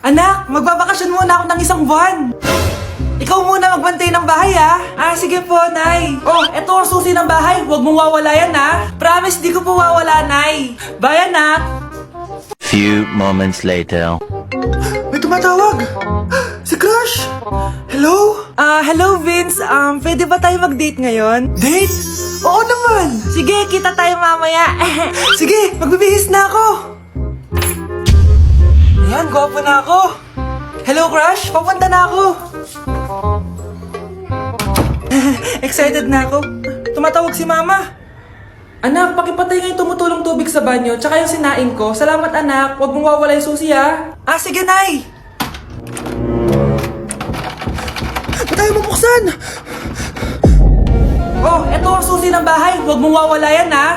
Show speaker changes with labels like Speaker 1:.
Speaker 1: Anak, magbabakasyon muna ako ng isang buwan. Ikaw muna magbantay ng bahay, ha? Sige po, Nay. Oh, eto ang susi ng bahay. Huwag mong wawala yan, ha? Promise, di ko po wawala, Nay. Bye, anak.
Speaker 2: Few moments later.
Speaker 1: May tumatawag. Si Crush. Hello? Hello, Vince. Pwede ba tayo mag-date ngayon? Date? Oo naman. Sige, kita tayo mamaya. Sige, magbibihis na ako. Ayan, gwapo na ako. Hello, Crush. Papunta na ako. Excited na ako. Tumatawag si Mama. Anak, pakipatay nga yung tumutulong tubig sa banyo, tsaka yung sinain ko. Salamat, anak. Huwag mong wawala yung susi, ha? Sige, Nay. Ba't tayo mabuksan? Oh, eto ang susi ng bahay. Huwag mong wawala yan, ha?